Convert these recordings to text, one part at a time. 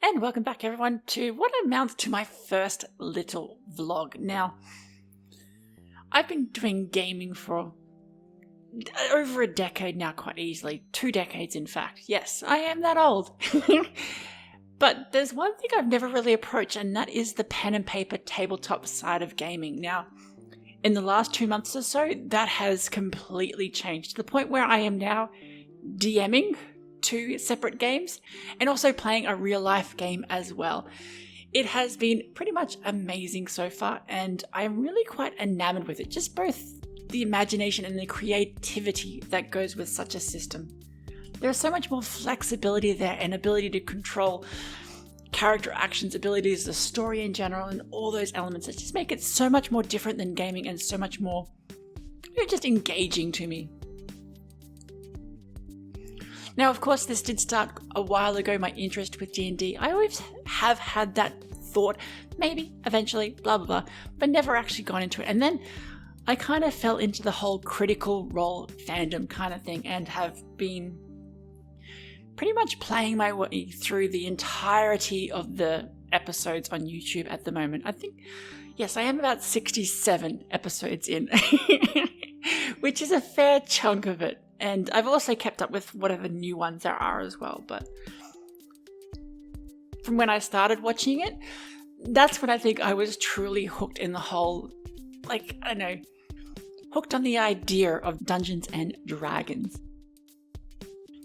And welcome back everyone to what amounts to my first little vlog. Now, I've been doing gaming for over a decade now, quite easily. 2 decades in fact. Yes, I am that old. But there's one thing I've never really approached, and that is the pen and paper tabletop side of gaming. Now, in the last 2 months or so, that has completely changed to the point where I am now DMing 2 separate games and also playing a real life game as well. It has been pretty much amazing so far, and I'm really quite enamored with it. Just both the imagination and the creativity that goes with such a system. There's so much more flexibility there and ability to control character actions, abilities, the story in general, and all those elements that just make it so much more different than gaming and so much more, just engaging to me. Now, of course, this did start a while ago, my interest with D&D. I always have had that thought, maybe, eventually, blah, blah, blah, but never actually gone into it. And then I kind of fell into the whole Critical Role fandom kind of thing and have been pretty much playing my way through the entirety of the episodes on YouTube at the moment. I think, yes, I am about 67 episodes in, which is a fair chunk of it. And I've also kept up with whatever new ones there are as well. But from when I started watching it, that's when I think I was truly hooked in the whole, hooked on the idea of Dungeons and Dragons.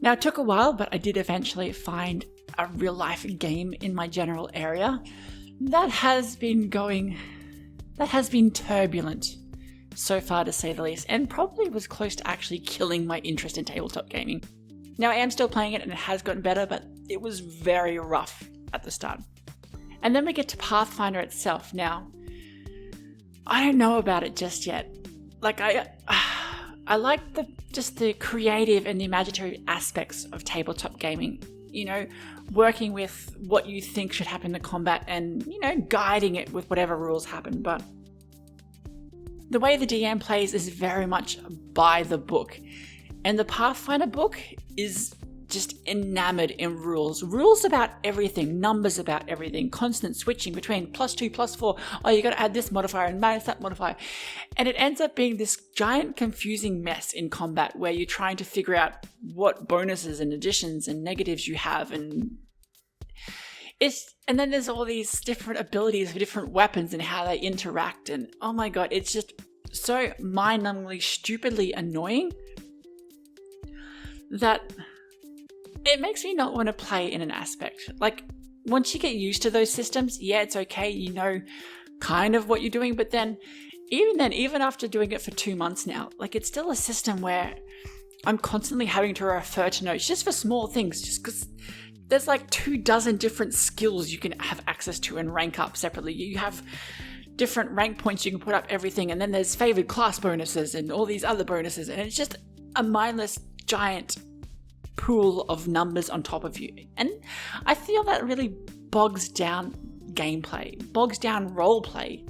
Now, it took a while, but I did eventually find a real life game in my general area. That has been turbulent so far, to say the least, and probably was close to actually killing my interest in tabletop gaming. Now, I am still playing it and it has gotten better, but it was very rough at the start. And then we get to Pathfinder itself. Now, I don't know about it just yet. I like the creative and the imaginary aspects of tabletop gaming. Working with what you think should happen to combat and, guiding it with whatever rules happen. But the way the DM plays is very much by the book. And the Pathfinder book is just enamored in rules. Rules about everything, numbers about everything, constant switching between +2, +4. Oh, you got to add this modifier and minus that modifier. And it ends up being this giant confusing mess in combat where you're trying to figure out what bonuses and additions and negatives you have. And then there's all these different abilities for different weapons and how they interact. And oh my God, it's just so mind-numbingly, stupidly annoying that it makes me not want to play in an aspect. Once you get used to those systems, yeah, it's okay. You know kind of what you're doing. But then, even after doing it for 2 months now, it's still a system where I'm constantly having to refer to notes just for small things, just because there's 24 different skills you can have access to and rank up separately. You have different rank points you can put up everything, and then there's favored class bonuses and all these other bonuses, and it's just a mindless giant pool of numbers on top of you. And I feel that really bogs down gameplay, bogs down roleplay.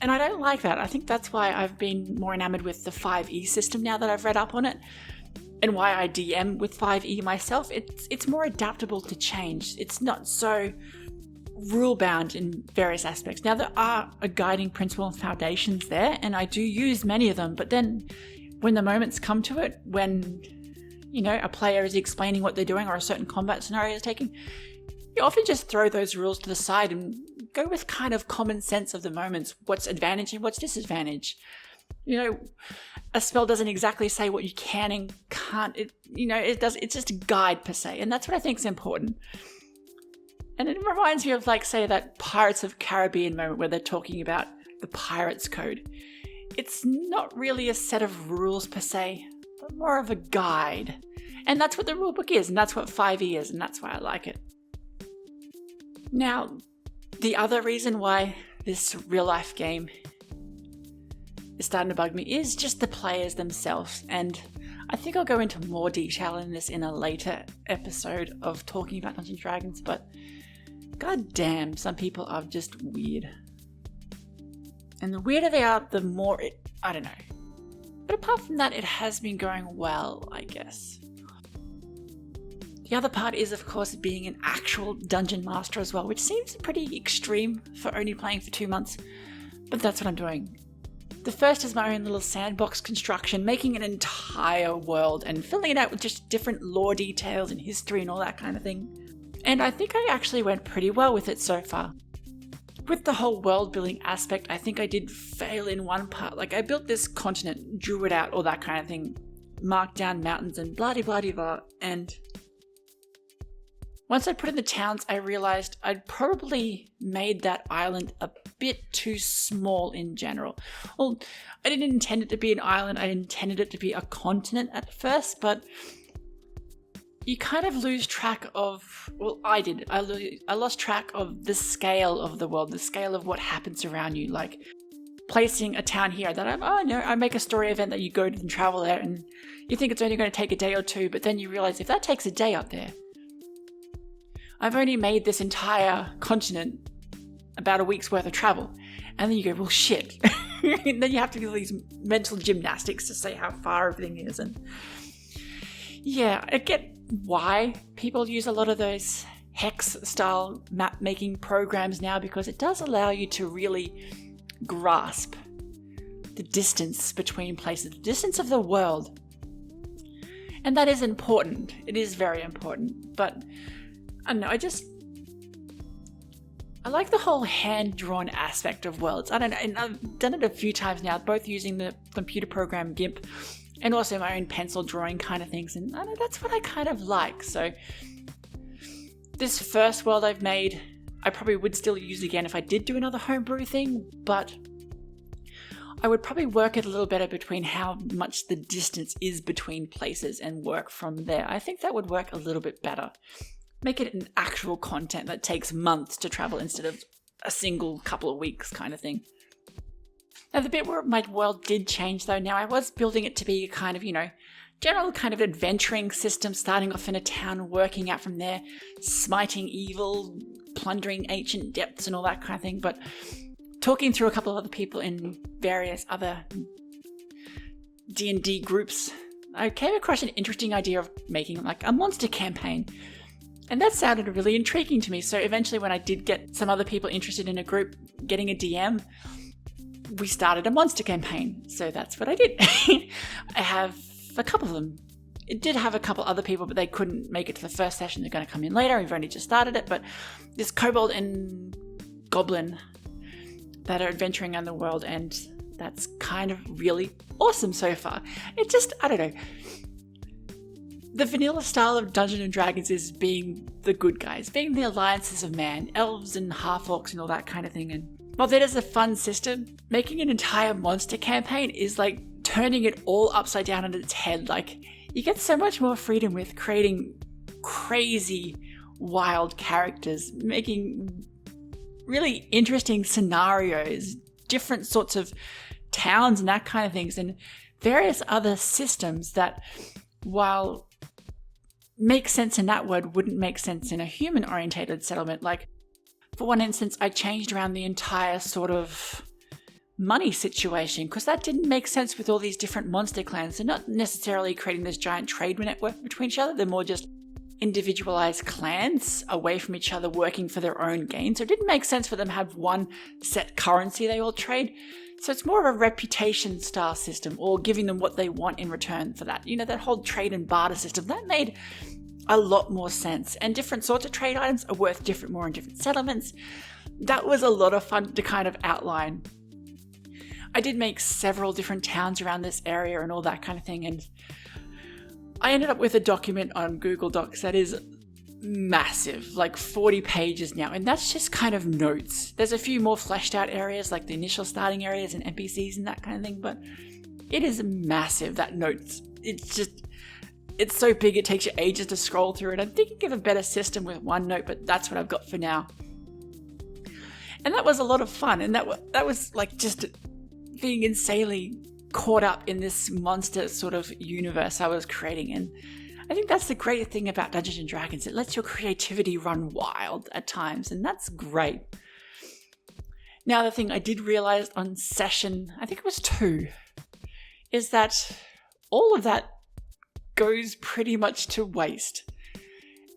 And I don't like that. I think that's why I've been more enamored with the 5e system now that I've read up on it, and why I DM with 5e myself. It's more adaptable to change. It's not so rule-bound in various aspects. Now, there are a guiding principle and foundations there, and I do use many of them, but then when the moments come to it, when a player is explaining what they're doing or a certain combat scenario is taking, you often just throw those rules to the side and go with kind of common sense of the moments. What's advantage and what's disadvantage? A spell doesn't exactly say what you can and can't. It's just a guide per se. And that's what I think is important. And it reminds me of say that Pirates of Caribbean moment where they're talking about the Pirates Code. It's not really a set of rules per se, but more of a guide. And that's what the rulebook is, and that's what 5e is, and that's why I like it. Now, the other reason why this real-life game is starting to bug me is just the players themselves, and I think I'll go into more detail in this in a later episode of talking about Dungeons & Dragons, but god damn, some people are just weird. And the weirder they are, the more I don't know. But apart from that, it has been going well, I guess. The other part is, of course, being an actual dungeon master as well, which seems pretty extreme for only playing for 2 months, but that's what I'm doing. The first is my own little sandbox construction, making an entire world and filling it out with just different lore details and history and all that kind of thing. And I think I actually went pretty well with it so far. With the whole world building aspect, I think I did fail in one part. Like, I built this continent, drew it out, all that kind of thing, marked down mountains and blah-de-blah-de-blah, and once I put in the towns, I realized I'd probably made that island a bit too small in general. Well, I didn't intend it to be an island, I intended it to be a continent at first, but you kind of lose track of, well, I did. I lost track of the scale of the world, the scale of what happens around you. Like placing a town here that I make a story event that you go to and travel there, and you think it's only going to take a day or two, but then you realize if that takes a day up there, I've only made this entire continent about a week's worth of travel. And then you go, well, shit. And then you have to do these mental gymnastics to say how far everything is. And yeah, I get why people use a lot of those hex-style map-making programs now, because it does allow you to really grasp the distance between places, the distance of the world. And that is important. It is very important. But I don't know, I like the whole hand-drawn aspect of worlds. I don't know, and I've done it a few times now, both using the computer program GIMP and also my own pencil drawing kind of things, and I don't know, that's what I kind of like. So this first world I've made, I probably would still use again if I did do another homebrew thing, but I would probably work it a little better between how much the distance is between places and work from there. I think that would work a little bit better. Make it an actual content that takes months to travel instead of a single couple of weeks kind of thing. Now, the bit where my world did change though, now I was building it to be a kind of, general kind of adventuring system, starting off in a town, working out from there, smiting evil, plundering ancient depths and all that kind of thing. But talking through a couple of other people in various other D&D groups, I came across an interesting idea of making like a monster campaign. And that sounded really intriguing to me. So eventually when I did get some other people interested in a group getting a DM, we started a monster campaign. So that's what I did. I have a couple of them. It did have a couple other people, but they couldn't make it to the first session. They're going to come in later. We've only just started it. But this kobold and goblin that are adventuring around the world, and that's kind of really awesome so far. It just, I don't know. The vanilla style of Dungeons & Dragons is being the good guys, being the alliances of man, elves and half-orcs and all that kind of thing. And while that is a fun system, making an entire monster campaign is like turning it all upside down on its head. Like, you get so much more freedom with creating crazy, wild characters, making really interesting scenarios, different sorts of towns and that kind of things, and various other systems that, while make sense in that word, wouldn't make sense in a human-orientated settlement. Like, for one instance, I changed around the entire sort of money situation because that didn't make sense with all these different monster clans. They're not necessarily creating this giant trade network between each other. They're more just individualized clans away from each other working for their own gain. So it didn't make sense for them to have one set currency they all trade. So it's more of a reputation style system, or giving them what they want in return for that. That whole trade and barter system, that made a lot more sense. And different sorts of trade items are worth more in different settlements. That was a lot of fun to kind of outline. I did make several different towns around this area and all that kind of thing. And I ended up with a document on Google Docs that is massive, like 40 pages now, and that's just kind of notes. There's a few more fleshed out areas like the initial starting areas and NPCs and that kind of thing, but it is massive, that notes. It's so big it takes you ages to scroll through it. I'm thinking of a better system with OneNote, but that's what I've got for now. And that was a lot of fun, and that was like just being insanely caught up in this monster sort of universe I was creating. And I think that's the great thing about Dungeons & Dragons. It lets your creativity run wild at times, and that's great. Now, the thing I did realize on session, I think it was 2, is that all of that goes pretty much to waste.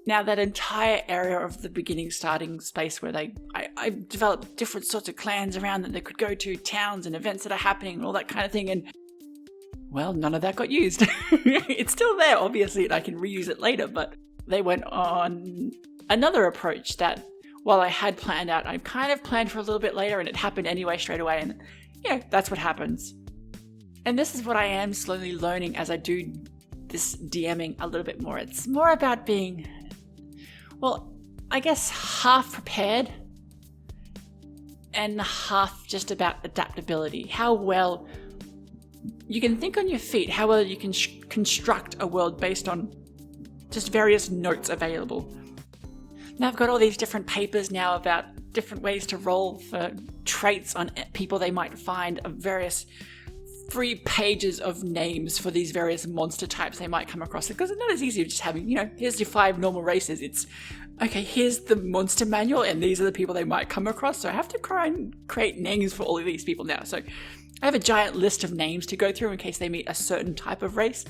Now that entire area of the beginning starting space where I developed different sorts of clans around that they could go to, towns and events that are happening and all that kind of thing, and well, none of that got used. It's still there, obviously, and I can reuse it later, but they went on another approach that, while I had planned out, I kind of planned for a little bit later and it happened anyway straight away, and that's what happens. And this is what I am slowly learning as I do this DMing a little bit more. It's more about being, well, I guess half prepared and half just about adaptability. How well you can think on your feet, how well you can construct a world based on just various notes available. Now I've got all these different papers now about different ways to roll for traits on people they might find, of various 3 pages of names for these various monster types they might come across. Because it's not as easy as just having, here's your 5 normal races. It's, okay, here's the monster manual and these are the people they might come across. So I have to try and create names for all of these people now. So I have a giant list of names to go through in case they meet a certain type of race,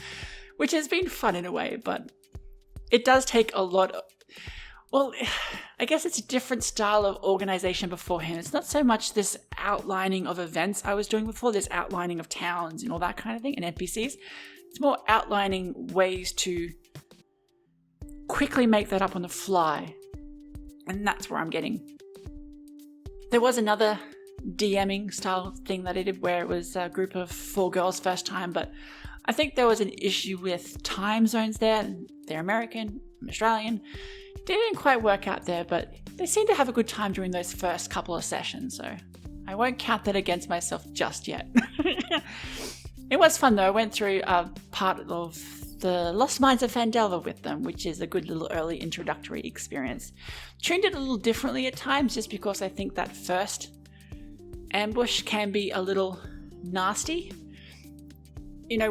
which has been fun in a way, but it does take a lot of, well, I guess it's a different style of organization beforehand. It's not so much this outlining of events I was doing before, this outlining of towns and all that kind of thing, and NPCs. It's more outlining ways to quickly make that up on the fly. And that's where I'm getting. There was another DMing style thing that I did where it was a group of 4 girls first time, but I think there was an issue with time zones there. They're American, I'm Australian. They didn't quite work out there, but they seemed to have a good time during those first couple of sessions, so I won't count that against myself just yet. It was fun though. I went through a part of the Lost Mines of Fandelver with them, which is a good little early introductory experience. Tuned it a little differently at times just because I think that first ambush can be a little nasty.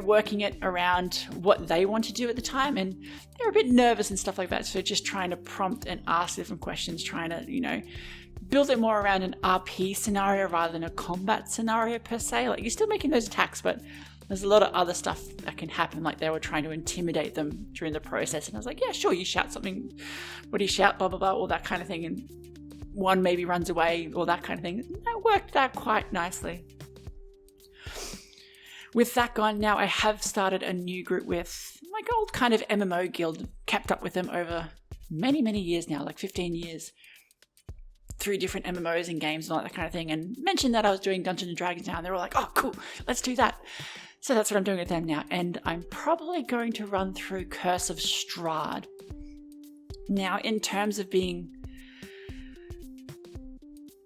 Working it around what they want to do at the time, and they're a bit nervous and stuff like that, so just trying to prompt and ask different questions, trying to, build it more around an RP scenario rather than a combat scenario per se. Like, you're still making those attacks, but there's a lot of other stuff that can happen, like they were trying to intimidate them during the process, and I was like, yeah, sure, you shout something, what do you shout, blah, blah, blah, all that kind of thing, and one maybe runs away, or that kind of thing. That worked out quite nicely. With that gone, now I have started a new group with my old kind of MMO guild, kept up with them over many, many years now, like 15 years, through different MMOs and games and all that kind of thing, and mentioned that I was doing Dungeons & Dragons now, and they were like, oh, cool, let's do that. So that's what I'm doing with them now, and I'm probably going to run through Curse of Strahd. Now, in terms of being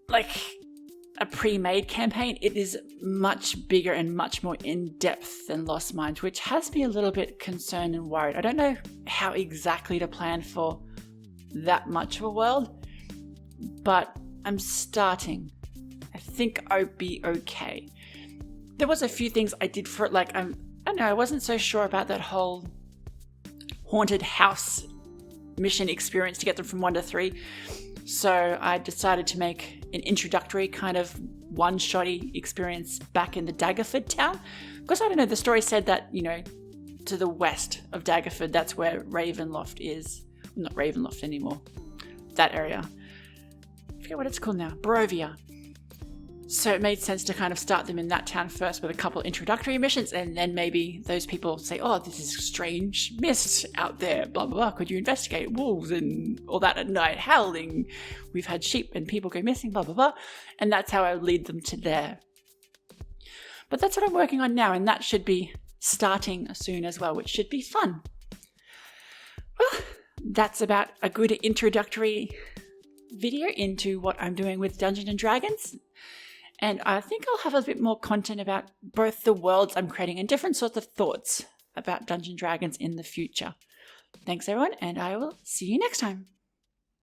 like a pre-made campaign, it is much bigger and much more in-depth than Lost Mines, which has me a little bit concerned and worried. I don't know how exactly to plan for that much of a world, but I'm starting. I think I'll be okay. There was a few things I did for it, like I don't know, I wasn't so sure about that whole haunted house mission experience to get them from 1 to 3. So I decided to make an introductory kind of one-shotty experience back in the Daggerford town. Because I don't know, the story said that, to the west of Daggerford, that's where Ravenloft is. Not Ravenloft anymore. That area. I forget what it's called now. Barovia. So it made sense to kind of start them in that town first with a couple introductory missions, and then maybe those people say, oh, this is strange mist out there, blah, blah, blah. Could you investigate wolves and all that at night, howling? We've had sheep and people go missing, blah, blah, blah. And that's how I lead them to there. But that's what I'm working on now, and that should be starting soon as well, which should be fun. Well, that's about a good introductory video into what I'm doing with Dungeons & Dragons. And I think I'll have a bit more content about both the worlds I'm creating and different sorts of thoughts about Dungeons & Dragons in the future. Thanks everyone, and I will see you next time.